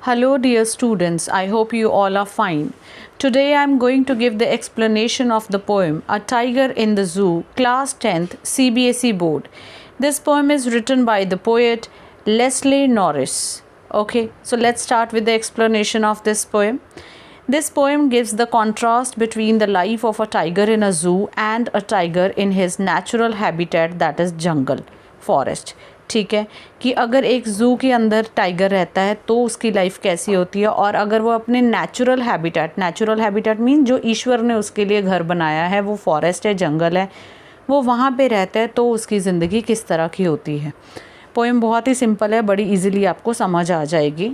Hello dear students, I hope you all are fine. Today I am going to give the explanation of the poem A Tiger in the Zoo, Class 10th CBSE Board. This poem is written by the poet Leslie Norris. Okay, so let's start with the explanation of this poem. This poem gives the contrast between the life of a tiger in a zoo and a tiger in his natural habitat, that is jungle, forest. ठीक है कि अगर एक zoo के अंदर tiger रहता है तो उसकी लाइफ कैसी होती है, और अगर वो अपने नेचुरल हैबिटेट मीन जो ईश्वर ने उसके लिए घर बनाया है, वो फॉरेस्ट है, जंगल है, वो वहाँ पे रहता है, तो उसकी ज़िंदगी किस तरह की होती है। पोएम बहुत ही सिंपल है, बड़ी इजीली आपको समझ आ जाएगी।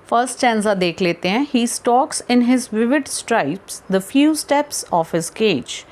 फर्स्ट स्टैंजा देख लेते हैं। He stalks in his vivid stripes the few steps of his cage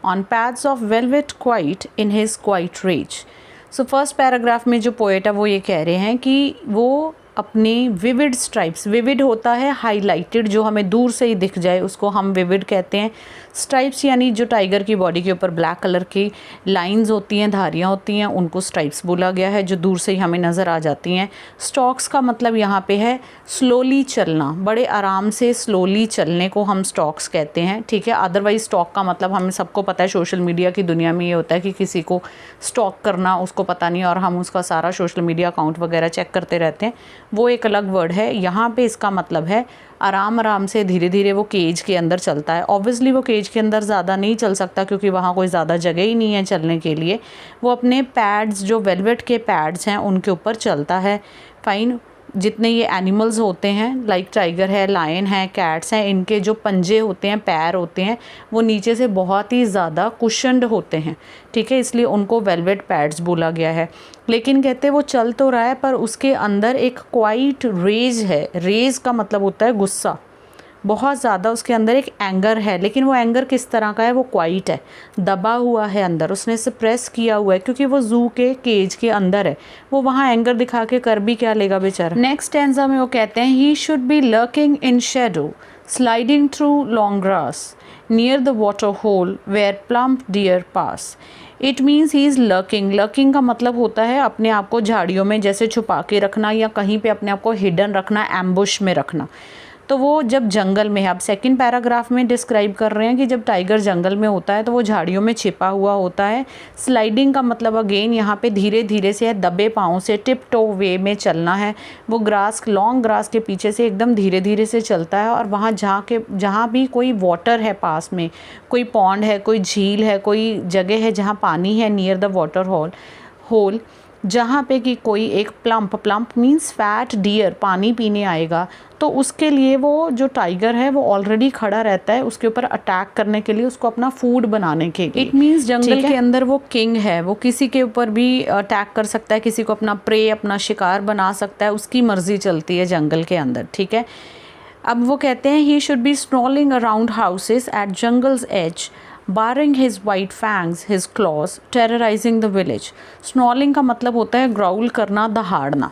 on pads of velvet quiet in his quiet rage. So first paragraph में जो पोएट है वो ये कह रहे हैं कि वो अपने विविड स्ट्राइप्स, विविड होता है हाईलाइटेड, जो हमें दूर से ही दिख जाए उसको हम विविड कहते हैं। स्ट्राइप्स यानी जो टाइगर की बॉडी के ऊपर ब्लैक कलर की लाइंस होती हैं, धारियाँ होती हैं, उनको स्ट्राइप्स बोला गया है, जो दूर से ही हमें नज़र आ जाती हैं। स्टॉक्स का मतलब यहाँ पे है स्लोली चलना, बड़े आराम से स्लोली चलने को हम स्टॉक्स कहते हैं। ठीक है, अदरवाइज स्टॉक का मतलब हमें सबको पता है, सोशल मीडिया की दुनिया में ये होता है कि किसी को स्टॉक करना उसको पता नहीं, और हम उसका सारा सोशल मीडिया अकाउंट वगैरह चेक करते रहते हैं, वो एक अलग वर्ड है। यहाँ पे इसका मतलब है आराम आराम से धीरे धीरे वो केज के अंदर चलता है। ऑब्वियसली वो केज के अंदर ज़्यादा नहीं चल सकता क्योंकि वहाँ कोई ज़्यादा जगह ही नहीं है चलने के लिए। वो अपने पैड्स, जो वेलवेट के पैड्स हैं, उनके ऊपर चलता है। फाइन, जितने ये एनिमल्स होते हैं, लाइक टाइगर है, लायन है, कैट्स हैं, इनके जो पंजे होते हैं, पैर होते हैं, वो नीचे से बहुत ही ज़्यादा कुशन्ड होते हैं। ठीक है, इसलिए उनको वेलवेट पैड्स बोला गया है। लेकिन कहते वो चल तो रहा है पर उसके अंदर एक क्वाइट रेज है। रेज का मतलब होता है गुस्सा, बहुत ज़्यादा उसके अंदर एक एंगर है। लेकिन वो एंगर किस तरह का है, वो क्वाइट है, दबा हुआ है अंदर, उसने सप्रेस किया हुआ है क्योंकि वो जू के केज के अंदर है। वो वहाँ एंगर दिखा के कर भी क्या लेगा बेचारा। नेक्स्ट स्टैंजा में वो कहते हैं he should be lurking in shadow sliding through long grass near the water hole where plump deer pass. It means he is lurking. Lurking का मतलब होता है अपने आप को झाड़ियों में जैसे छुपा के रखना, या कहीं पे अपने आप को हिडन रखना, एम्बुश में रखना। तो वो जब जंगल में है, अब सेकंड पैराग्राफ में डिस्क्राइब कर रहे हैं कि जब टाइगर जंगल में होता है तो वो झाड़ियों में छिपा हुआ होता है। स्लाइडिंग का मतलब अगेन यहाँ पे धीरे धीरे से है, दबे पाँव से, टिप टो वे में चलना है। वो ग्रास, लॉन्ग ग्रास के पीछे से एकदम धीरे धीरे से चलता है, और वहाँ जहाँ भी कोई वाटर है पास में, कोई पॉन्ड है, कोई झील है, कोई जगह है जहाँ पानी है, नियर द वाटर होल, जहाँ पे कि कोई एक प्लम्प मीन्स फैट डियर पानी पीने आएगा, तो उसके लिए वो जो टाइगर है वो ऑलरेडी खड़ा रहता है उसके ऊपर अटैक करने के लिए, उसको अपना फूड बनाने के लिए। इट मीन्स जंगल के अंदर वो किंग है, वो किसी के ऊपर भी अटैक कर सकता है, किसी को अपना प्रे, अपना शिकार बना सकता है, उसकी मर्जी चलती है जंगल के अंदर। ठीक है, अब वो कहते हैं he should be snarling around houses at jungle's edge baring his white fangs his claws terrorising the village. Snarling का मतलब होता है ग्राउल करना, दहाड़ना।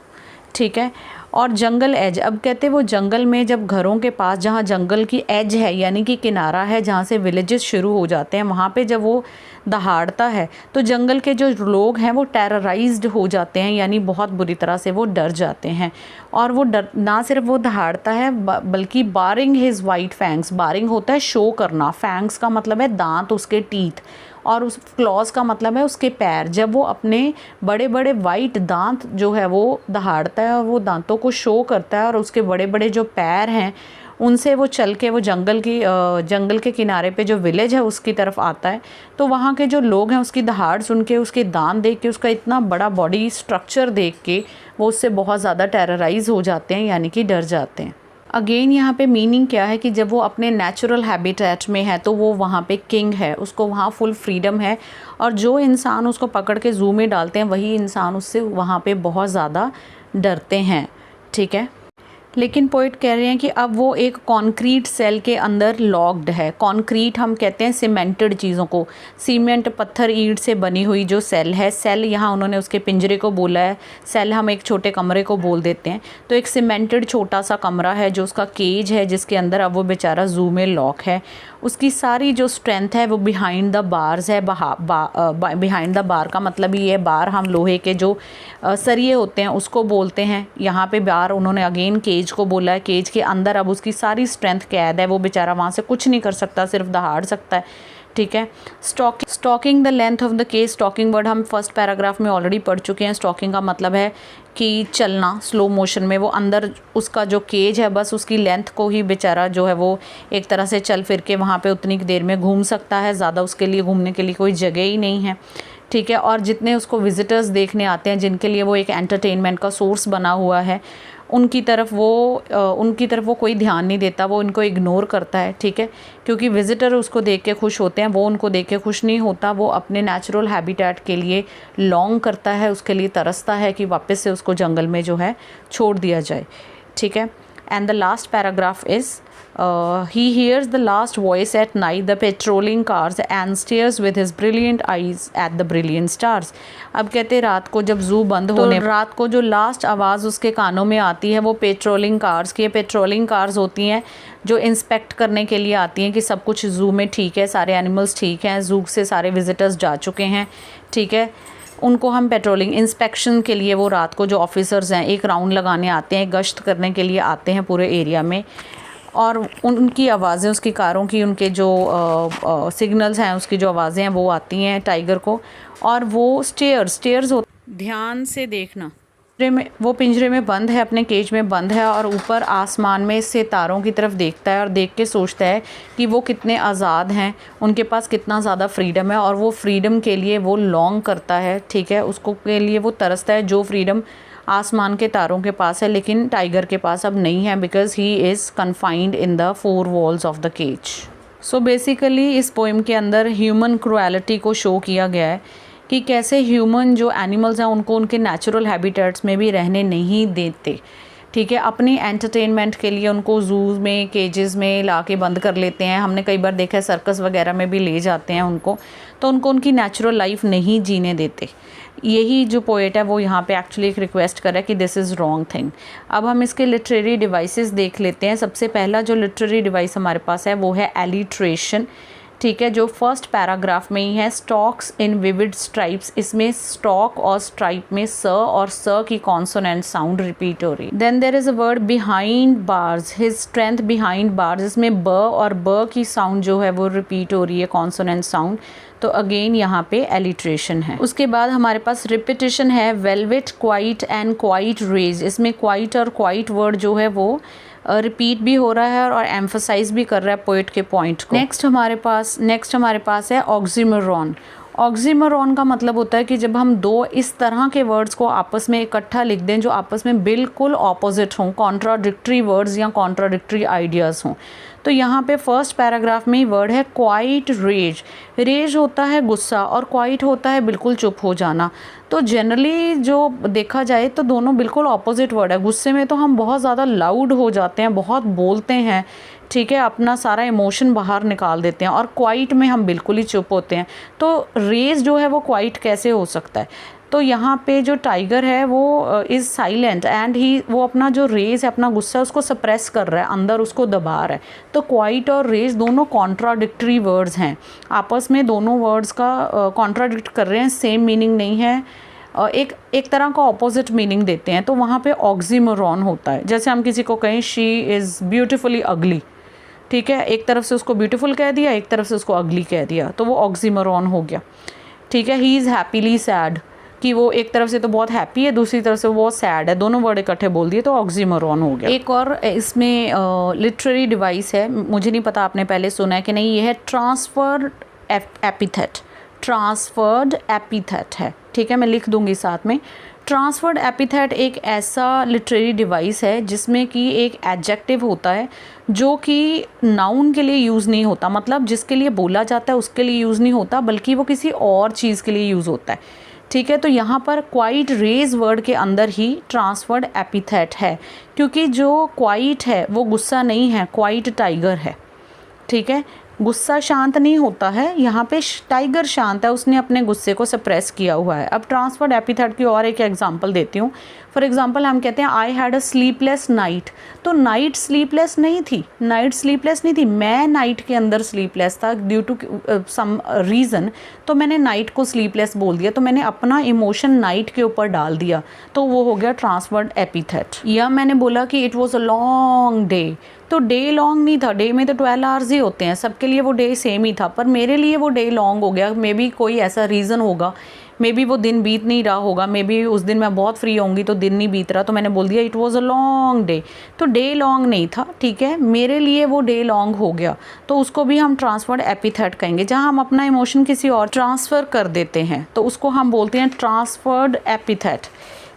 ठीक है, और जंगल एज, अब कहते हैं वो जंगल में जब घरों के पास जहाँ जंगल की एज है यानी कि किनारा है जहाँ से विलेजेस शुरू हो जाते हैं, वहाँ पे जब वो दहाड़ता है तो जंगल के जो लोग हैं वो टेरराइज्ड हो जाते हैं, यानी बहुत बुरी तरह से वो डर जाते हैं। और वो डर ना सिर्फ वो दहाड़ता है बल्कि बारिंग हिज वाइट फैंग्स, बारिंग होता है शो करना, फैंग्स का मतलब है दांत, उसके टीथ, और उस क्लॉज का मतलब है उसके पैर। जब वो अपने बड़े बड़े वाइट दांत जो है वो दहाड़ता है और वो दांतों को शो करता है, और उसके बड़े बड़े जो पैर हैं उनसे वो चल के वो जंगल के किनारे पे जो विलेज है उसकी तरफ आता है, तो वहाँ के जो लोग हैं उसकी दहाड़ सुन के, उसके दांत देख के, उसका इतना बड़ा बॉडी स्ट्रक्चर देख के वो उससे बहुत ज़्यादा टेरराइज हो जाते हैं, यानी कि डर जाते हैं। अगेन यहाँ पे मीनिंग क्या है कि जब वो अपने नेचुरल हैबिटेट में है तो वो वहाँ पे किंग है, उसको वहाँ फुल फ्रीडम है, और जो इंसान उसको पकड़ के जू में डालते हैं वही इंसान उससे वहाँ पे बहुत ज़्यादा डरते हैं। ठीक है, लेकिन पोइट कह रहे हैं कि अब वो एक कॉन्क्रीट सेल के अंदर लॉक्ड है। कॉन्क्रीट हम कहते हैं सीमेंटेड चीज़ों को, सीमेंट, पत्थर, ईंट से बनी हुई जो सेल है, सेल यहाँ उन्होंने उसके पिंजरे को बोला है, सेल हम एक छोटे कमरे को बोल देते हैं। तो एक सीमेंटेड छोटा सा कमरा है जो उसका केज है, जिसके अंदर अब वो बेचारा जू में लॉक है, उसकी सारी जो स्ट्रेंथ है वो बिहाइंड द बार्स है। बिहाइंड द बार का मतलब ये है, बार हम लोहे के जो सरिये होते हैं उसको बोलते हैं। यहाँ पे बार उन्होंने अगेन केज को बोला है। केज के अंदर अब उसकी सारी स्ट्रेंथ कैद है, वो बेचारा वहाँ से कुछ नहीं कर सकता, सिर्फ दहाड़ सकता है, ठीक है। Stalking the length of the cage, stalking word हम फर्स्ट पैराग्राफ में ऑलरेडी पढ़ चुके हैं। स्टॉकिंग का मतलब है कि चलना स्लो मोशन में, वो अंदर उसका जो केज है बस उसकी लेंथ को ही बेचारा जो है वो एक तरह से चल फिर के वहाँ पे उतनी देर में घूम सकता है, ज़्यादा उसके लिए घूमने के लिए कोई जगह ही नहीं है, ठीक है। और जितने उसको विजिटर्स देखने आते हैं, जिनके लिए वो एक एंटरटेनमेंट का सोर्स बना हुआ है, उनकी तरफ वो कोई ध्यान नहीं देता, वो इनको इग्नोर करता है, ठीक है। क्योंकि विज़िटर उसको देख के खुश होते हैं, वो उनको देख के खुश नहीं होता, वो अपने नेचुरल हैबिटेट के लिए लॉन्ग करता है, उसके लिए तरसता है कि वापस से उसको जंगल में जो है छोड़ दिया जाए, ठीक है। And the last paragraph is he hears the last voice at night, the patrolling cars, and stares with his brilliant eyes at the brilliant stars. अब कहते रात को जब ज़ू बंद होने, रात को जो लास्ट आवाज़ उसके कानों में आती है वो पेट्रोलिंग कार्स की। पेट्रोलिंग कार्स होती हैं जो इंस्पेक्ट करने के लिए आती हैं कि सब कुछ ज़ू में ठीक है, सारे एनिमल्स ठीक हैं, ज़ू से सारे विजिटर्स जा चुके हैं, ठीक है। उनको हम पेट्रोलिंग इंस्पेक्शन के लिए, वो रात को जो ऑफिसर्स हैं एक राउंड लगाने आते हैं, गश्त करने के लिए आते हैं पूरे एरिया में, और उनकी आवाज़ें, उसकी कारों की, उनके जो सिग्नल्स हैं, उसकी जो आवाज़ें हैं वो आती हैं टाइगर को, और वो स्टेयर्स हो, ध्यान से देखना, वो पिंजरे में बंद है, अपने केज में बंद है, और ऊपर आसमान में से तारों की तरफ देखता है और देख के सोचता है कि वो कितने आज़ाद हैं, उनके पास कितना ज़्यादा फ्रीडम है, और वो फ्रीडम के लिए वो लॉन्ग करता है, ठीक है। उसको के लिए वो तरसता है जो फ्रीडम आसमान के तारों के पास है, लेकिन टाइगर के पास अब नहीं है, because he is confined in the 4 walls of the cage. So basically इस पोएम के अंदर ह्यूमन क्रुएलिटी को शो किया गया है कि कैसे ह्यूमन जो एनिमल्स हैं उनको उनके नेचुरल हैबिटेट्स में भी रहने नहीं देते, ठीक है। अपनी एंटरटेनमेंट के लिए उनको ज़ूज़ में, केजेस में ला के बंद कर लेते हैं। हमने कई बार देखा है सर्कस वगैरह में भी ले जाते हैं उनको, तो उनको उनकी नेचुरल लाइफ नहीं जीने देते। यही जो पोएट है वो यहाँ पे एक्चुअली एक रिक्वेस्ट कर रहा है कि दिस इज़ रॉन्ग थिंग। अब हम इसके लिटरेरी डिवाइसेस देख लेते हैं। सबसे पहला जो लिटरेरी डिवाइस हमारे पास है वो है एलिट्रेशन, ठीक है, जो फर्स्ट पैराग्राफ में ही है। स्टॉक्स इन विविड स्ट्राइप्स, इसमें स्टॉक और स्ट्राइप में स और स की कॉन्सोनेंट साउंड रिपीट हो रही। Then there is a word behind bars, his strength behind bars, इसमें ब और ब की साउंड जो है वो रिपीट हो रही है, कॉन्सोनेंट साउंड, तो अगेन यहाँ पे एलिट्रेशन है। उसके बाद हमारे पास रिपीटिशन है, velvet, quiet and quiet rage, इसमें क्वाइट और क्वाइट वर्ड जो है वो रिपीट भी हो रहा है और एम्फसाइज भी कर रहा है पोइट के पॉइंट को। नेक्स्ट हमारे पास है ऑक्सीमोरॉन। ऑक्सीमोरॉन का मतलब होता है कि जब हम दो इस तरह के वर्ड्स को आपस में इकट्ठा लिख दें जो आपस में बिल्कुल ऑपोजिट हों, कॉन्ट्राडिक्टरी वर्ड्स या कॉन्ट्राडिक्टरी आइडियाज़ हों। तो यहाँ पे फर्स्ट पैराग्राफ में ही वर्ड है क्वाइट रेज। रेज होता है गुस्सा और क्वाइट होता है बिल्कुल चुप हो जाना। तो जनरली जो देखा जाए तो दोनों बिल्कुल ऑपोजिट वर्ड है। गुस्से में तो हम बहुत ज़्यादा लाउड हो जाते हैं, बहुत बोलते हैं, ठीक है, अपना सारा इमोशन बाहर निकाल देते हैं, और क्वाइट में हम बिल्कुल ही चुप होते हैं। तो रेज जो है वो क्वाइट कैसे हो सकता है? तो यहाँ पे जो टाइगर है वो इज़ साइलेंट एंड वो अपना जो रेज है, अपना गुस्सा उसको सप्रेस कर रहा है, अंदर उसको दबा रहा है। तो क्वाइट और रेज दोनों कॉन्ट्राडिक्टरी वर्ड्स हैं, आपस में दोनों वर्ड्स का कॉन्ट्राडिक्ट कर रहे हैं, सेम मीनिंग नहीं है, एक तरह का ऑपोजिट मीनिंग देते हैं। तो वहाँ पे ऑक्सीमोरॉन होता है। जैसे हम किसी को कहें शी इज़ ब्यूटिफुली अगली, ठीक है, एक तरफ से उसको ब्यूटीफुल कह दिया, एक तरफ से उसको अगली कह दिया, तो वो ऑक्सीमोरॉन हो गया, ठीक है। ही इज़ हैप्पीली सैड, कि वो एक तरफ से तो बहुत हैप्पी है, दूसरी तरफ से वो बहुत सैड है, दोनों वर्ड इकट्ठे बोल दिए तो ऑक्सीमोरॉन हो गया। एक और इसमें लिटरेरी डिवाइस है, मुझे नहीं पता आपने पहले सुना है कि नहीं, ये है ट्रांसफर्ड एपिथेट। ट्रांसफर्ड एपिथेट है, ठीक है, मैं लिख दूंगी साथ में। ट्रांसफर्ड एपिथेट एक ऐसा लिटरेरी डिवाइस है जिसमें कि एक एडजेक्टिव होता है जो कि नाउन के लिए यूज़ नहीं होता, मतलब जिसके लिए बोला जाता है उसके लिए यूज़ नहीं होता, बल्कि वो किसी और चीज़ के लिए यूज़ होता है, ठीक है। तो यहाँ पर क्वाइट रेज वर्ड के अंदर ही ट्रांसफर्ड एपिथेट है, क्योंकि जो क्वाइट है वो गुस्सा नहीं है, क्वाइट टाइगर है, ठीक है। गुस्सा शांत नहीं होता है, यहाँ पे टाइगर शांत है, उसने अपने गुस्से को सप्रेस किया हुआ है। अब ट्रांसफर्ड एपिथेट की और एक एग्जांपल देती हूँ। फॉर एग्जांपल हम कहते हैं I had a sleepless night, तो नाइट स्लीपलेस नहीं थी, नाइट स्लीपलेस नहीं थी, मैं नाइट के अंदर स्लीपलेस था ड्यू टू सम रीज़न, तो मैंने नाइट को स्लीपलेस बोल दिया, तो मैंने अपना इमोशन नाइट के ऊपर डाल दिया, तो वो हो गया ट्रांसफर्ड एपिथेट। या मैंने बोला कि it was a long day, तो डे लॉन्ग नहीं था, डे में तो 12 आवर्स ही होते हैं, सबके लिए वो डे सेम ही था, पर मेरे लिए वो डे लॉन्ग हो गया। मे बी कोई ऐसा रीज़न होगा, मे बी वो दिन बीत नहीं रहा होगा, मे बी उस दिन मैं बहुत फ्री होंगी तो दिन नहीं बीत रहा, तो मैंने बोल दिया it was a long day, तो डे लॉन्ग नहीं था, ठीक है, मेरे लिए वो डे लॉन्ग हो गया, तो उसको भी हम ट्रांसफर्ड एपिथेट कहेंगे। जहाँ हम अपना इमोशन किसी और ट्रांसफ़र कर देते हैं तो उसको हम बोलते हैं ट्रांसफर्ड एपिथेट।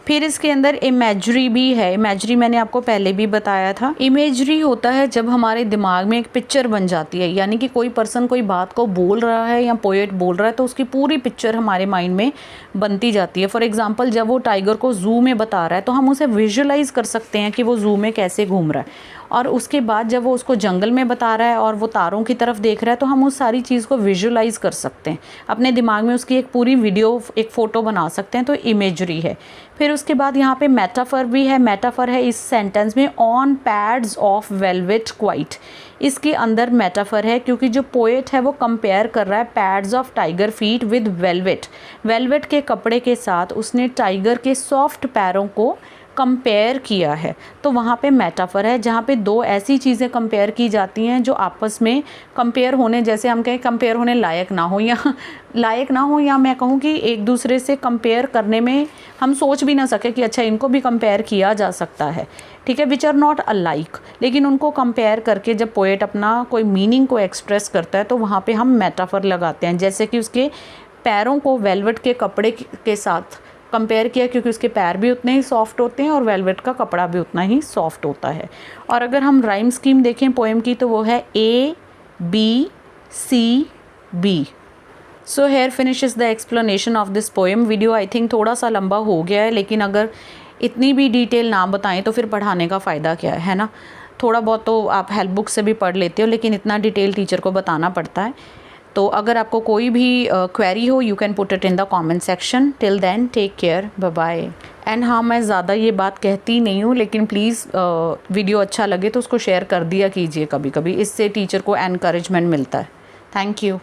फिर इसके अंदर इमेजरी भी है। इमेजरी मैंने आपको पहले भी बताया था। इमेजरी होता है जब हमारे दिमाग में एक पिक्चर बन जाती है, यानी कि कोई पर्सन कोई बात को बोल रहा है या पोएट बोल रहा है तो उसकी पूरी पिक्चर हमारे माइंड में बनती जाती है। फॉर एग्जांपल जब वो टाइगर को जू में बता रहा है तो हम उसे विजुअलाइज कर सकते हैं कि वो जू में कैसे घूम रहा है, और उसके बाद जब वो उसको जंगल में बता रहा है और वो तारों की तरफ देख रहा है तो हम उस सारी चीज़ को विजुअलाइज कर सकते हैं, अपने दिमाग में उसकी एक पूरी वीडियो, एक फ़ोटो बना सकते हैं, तो इमेजरी है। फिर उसके बाद यहाँ पे मेटाफर भी है। मेटाफर है इस सेंटेंस में on pads of velvet quite, इसके अंदर मेटाफर है क्योंकि जो पोएट है वो कंपेयर कर रहा है pads of tiger feet with velvet, velvet के कपड़े के साथ उसने टाइगर के सॉफ्ट पैरों को कंपेयर किया है, तो वहाँ पे मेटाफर है जहाँ पे दो ऐसी चीज़ें कंपेयर की जाती हैं जो आपस में कंपेयर होने, जैसे हम कहें कंपेयर होने लायक ना हो, या मैं कहूँ कि एक दूसरे से कंपेयर करने में हम सोच भी ना सके कि अच्छा इनको भी कंपेयर किया जा सकता है, ठीक है, विच आर नॉट अलाइक, लेकिन उनको कंपेयर करके जब पोएट अपना कोई मीनिंग को एक्सप्रेस करता है तो वहाँ पे हम मेटाफर लगाते हैं। जैसे कि उसके पैरों को वेलवेट के कपड़े के साथ कंपेयर किया क्योंकि उसके पैर भी उतने ही सॉफ्ट होते हैं और वेलवेट का कपड़ा भी उतना ही सॉफ्ट होता है। और अगर हम राइम स्कीम देखें पोएम की तो वो है ABCB। So here finishes the explanation of this poem. Video I think थोड़ा सा लंबा हो गया है, लेकिन अगर इतनी भी डिटेल ना बताएं तो फिर पढ़ाने का फ़ायदा क्या है ना। थोड़ा बहुत तो आप हेल्प बुक से भी पढ़ लेते हो, लेकिन इतना डिटेल टीचर को बताना पड़ता है। तो अगर आपको कोई भी क्वेरी हो you can put it in the comment section. Till then take care, bye bye. And हाँ, मैं ज़्यादा ये बात कहती नहीं हूँ, लेकिन प्लीज़ वीडियो अच्छा लगे तो उसको शेयर कर दिया कीजिए कभी कभी, इससे टीचर को एनकरेजमेंट मिलता है। Thank you.